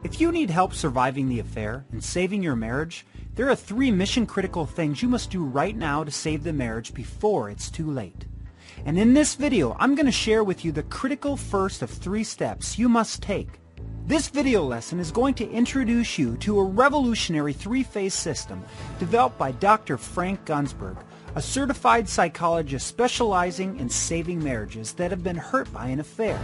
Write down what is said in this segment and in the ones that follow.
If you need help surviving the affair and saving your marriage, there are 3 mission-critical things you must do right now to save the marriage before it's too late. And in this video, I'm going to share with you the critical first of 3 steps you must take. This video lesson is going to introduce you to a revolutionary 3-phase system developed by Dr. Frank Gunsberg, a certified psychologist specializing in saving marriages that have been hurt by an affair.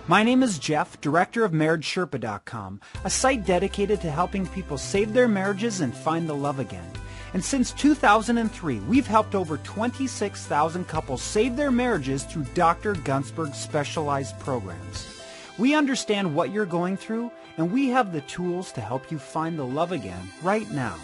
My name is Jeff, director of MarriageSherpa.com, a site dedicated to helping people save their marriages and find the love again. And since 2003, we've helped over 26,000 couples save their marriages through Dr. Gunsberg's specialized programs. We understand what you're going through, and we have the tools to help you find the love again right now.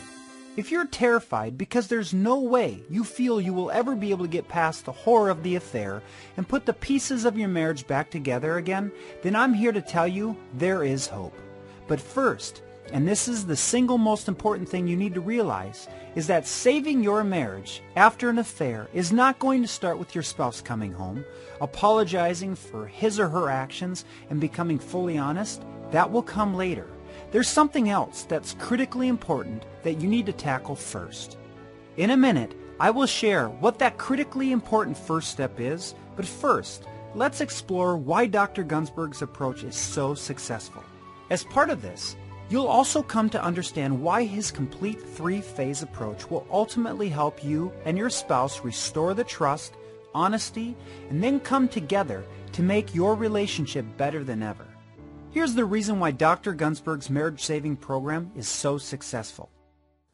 If you're terrified because there's no way you feel you will ever be able to get past the horror of the affair and put the pieces of your marriage back together again, then I'm here to tell you there is hope. But first, and this is the single most important thing you need to realize, is that saving your marriage after an affair is not going to start with your spouse coming home, apologizing for his or her actions, and becoming fully honest. That will come later. There's something else that's critically important that you need to tackle first. In a minute, I will share what that critically important first step is, but first, let's explore why Dr. Gunsberg's approach is so successful. As part of this, you'll also come to understand why his complete 3-phase approach will ultimately help you and your spouse restore the trust, honesty, and then come together to make your relationship better than ever. Here's the reason why Dr. Gunsberg's marriage-saving program is so successful.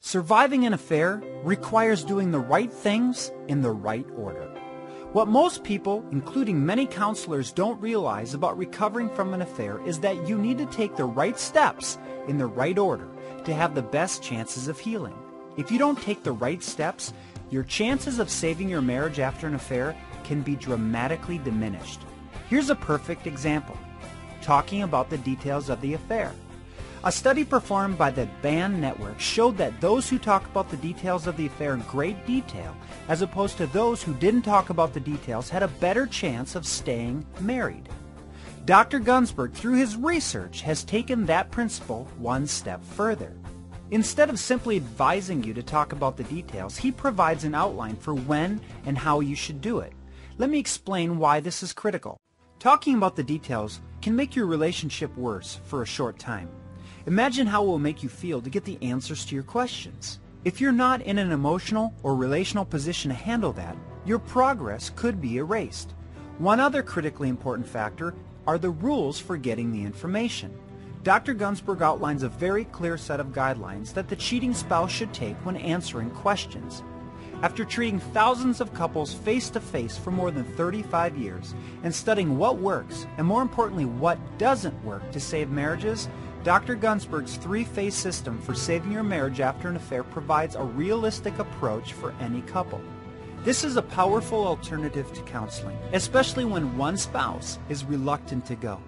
Surviving an affair requires doing the right things in the right order. What most people, including many counselors, don't realize about recovering from an affair is that you need to take the right steps in the right order to have the best chances of healing. If you don't take the right steps, your chances of saving your marriage after an affair can be dramatically diminished. Here's a perfect example. Talking about the details of the affair. A study performed by the BAN Network showed that those who talk about the details of the affair in great detail, as opposed to those who didn't talk about the details, had a better chance of staying married. Dr. Gunsberg, through his research, has taken that principle one step further. Instead of simply advising you to talk about the details, he provides an outline for when and how you should do it. Let me explain why this is critical. Talking about the details can make your relationship worse for a short time. Imagine how it will make you feel to get the answers to your questions. If you're not in an emotional or relational position to handle that, your progress could be erased. One other critically important factor are the rules for getting the information. Dr. Gunsberg outlines a very clear set of guidelines that the cheating spouse should take when answering questions. After treating thousands of couples face-to-face for more than 35 years and studying what works and, more importantly, what doesn't work to save marriages, Dr. Gunsberg's 3-phase system for saving your marriage after an affair provides a realistic approach for any couple. This is a powerful alternative to counseling, especially when one spouse is reluctant to go.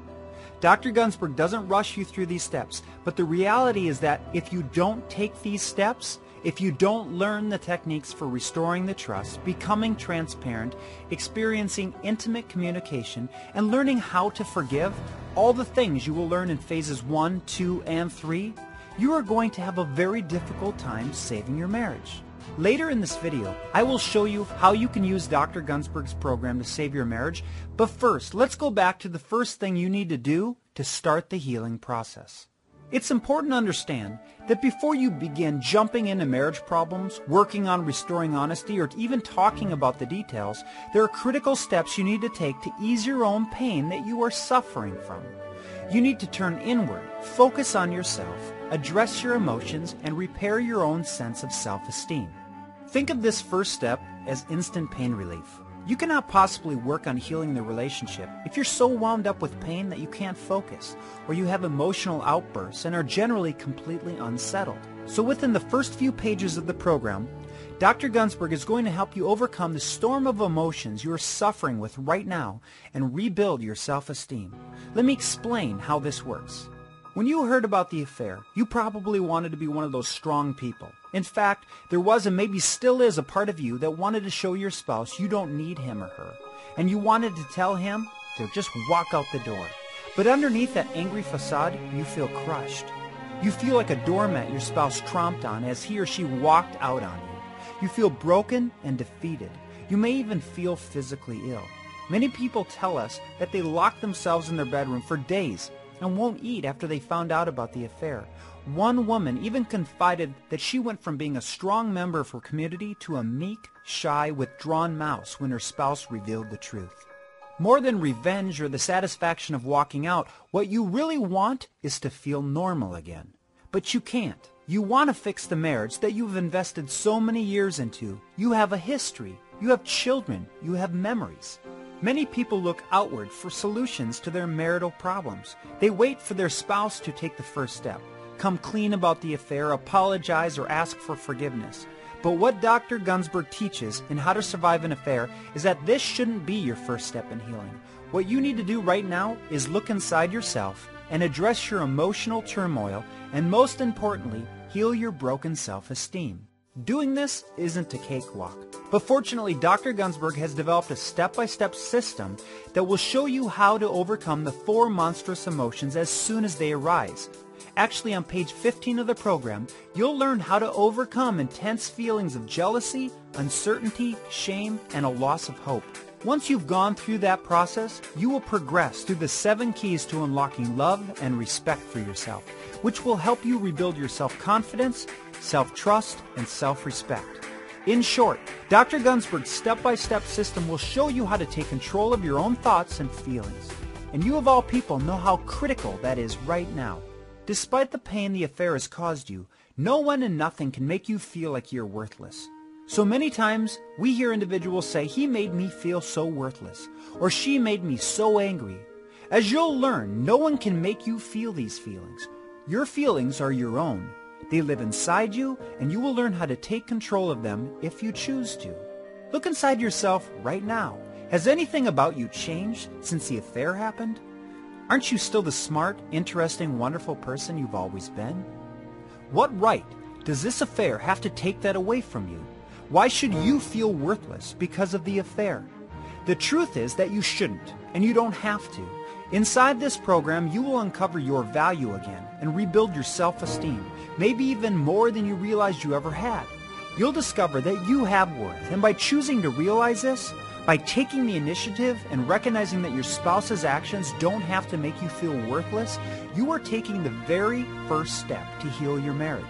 Dr. Gunsberg doesn't rush you through these steps, but the reality is that if you don't take these steps, if you don't learn the techniques for restoring the trust, becoming transparent, experiencing intimate communication, and learning how to forgive, all the things you will learn in phases 1, 2, and 3, you are going to have a very difficult time saving your marriage. Later in this video, I will show you how you can use Dr. Gunsberg's program to save your marriage, but first, let's go back to the first thing you need to do to start the healing process. It's important to understand that before you begin jumping into marriage problems, working on restoring honesty, or even talking about the details, there are critical steps you need to take to ease your own pain that you are suffering from. You need to turn inward, focus on yourself, address your emotions, and repair your own sense of self-esteem. Think of this first step as instant pain relief. You cannot possibly work on healing the relationship if you're so wound up with pain that you can't focus, or you have emotional outbursts and are generally completely unsettled. So within the first few pages of the program, Dr. Gunsberg is going to help you overcome the storm of emotions you are suffering with right now and rebuild your self-esteem. Let me explain how this works. When you heard about the affair, you probably wanted to be one of those strong people. In fact, there was and maybe still is a part of you that wanted to show your spouse you don't need him or her, and you wanted to tell him to just walk out the door. But underneath that angry facade, you feel crushed. You feel like a doormat your spouse tromped on as he or she walked out on you. You feel broken and defeated. You may even feel physically ill. Many people tell us that they lock themselves in their bedroom for days and won't eat after they found out about the affair. One woman even confided that she went from being a strong member of her community to a meek, shy, withdrawn mouse when her spouse revealed the truth. More than revenge or the satisfaction of walking out, what you really want is to feel normal again. But you can't. You want to fix the marriage that you've invested so many years into. You have a history. You have children. You have memories. Many people look outward for solutions to their marital problems. They wait for their spouse to take the first step, come clean about the affair, apologize, or ask for forgiveness. But what Dr. Gunsberg teaches in How to Survive an Affair is that this shouldn't be your first step in healing. What you need to do right now is look inside yourself and address your emotional turmoil, and most importantly, heal your broken self-esteem. Doing this isn't a cakewalk, but fortunately Dr. Gunsberg has developed a step-by-step system that will show you how to overcome the 4 monstrous emotions as soon as they arise. Actually, on page 15 of the program, you'll learn how to overcome intense feelings of jealousy, uncertainty, shame, and a loss of hope. Once you've gone through that process, you will progress through the 7 keys to unlocking love and respect for yourself, which will help you rebuild your self-confidence, self-trust, and self-respect. In short, Dr. Gunsberg's step-by-step system will show you how to take control of your own thoughts and feelings. And you of all people know how critical that is right now. Despite the pain the affair has caused you, no one and nothing can make you feel like you're worthless. So many times, we hear individuals say, "He made me feel so worthless," or "She made me so angry." As you'll learn, no one can make you feel these feelings. Your feelings are your own. They live inside you, and you will learn how to take control of them if you choose to. Look inside yourself right now. Has anything about you changed since the affair happened? Aren't you still the smart, interesting, wonderful person you've always been? What right does this affair have to take that away from you? Why should you feel worthless because of the affair? The truth is that you shouldn't, and you don't have to. Inside this program, you will uncover your value again and rebuild your self-esteem, maybe even more than you realized you ever had. You'll discover that you have worth, and by choosing to realize this, by taking the initiative and recognizing that your spouse's actions don't have to make you feel worthless, you are taking the very first step to heal your marriage.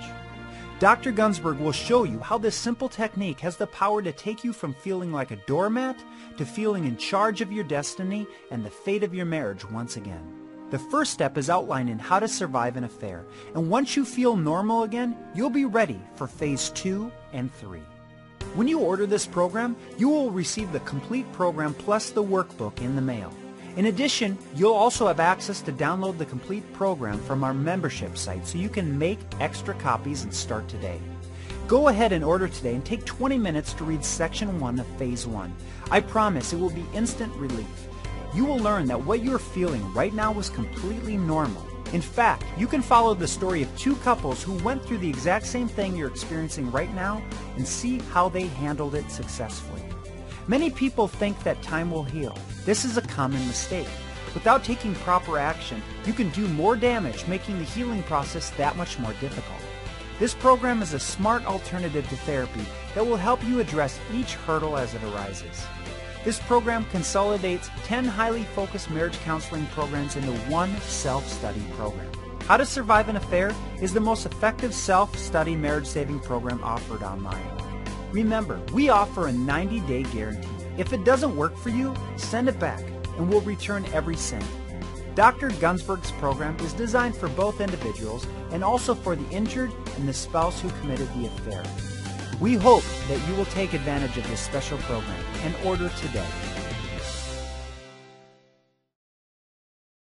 Dr. Gunsberg will show you how this simple technique has the power to take you from feeling like a doormat to feeling in charge of your destiny and the fate of your marriage once again. The first step is outlined in How to Survive an Affair, and once you feel normal again, you'll be ready for phase 2 and 3. When you order this program, you will receive the complete program plus the workbook in the mail. In addition, you'll also have access to download the complete program from our membership site so you can make extra copies and start today. Go ahead and order today and take 20 minutes to read section 1 of phase 1. I promise it will be instant relief. You will learn that what you're feeling right now was completely normal. In fact, you can follow the story of 2 couples who went through the exact same thing you're experiencing right now and see how they handled it successfully. Many people think that time will heal. This is a common mistake. Without taking proper action, you can do more damage, making the healing process that much more difficult. This program is a smart alternative to therapy that will help you address each hurdle as it arises. This program consolidates 10 highly focused marriage counseling programs into one self-study program. How to Survive an Affair is the most effective self-study marriage-saving program offered online. Remember, we offer a 90-day guarantee. If it doesn't work for you, send it back, and we'll return every cent. Dr. Gunsberg's program is designed for both individuals and also for the injured and the spouse who committed the affair. We hope that you will take advantage of this special program and order today.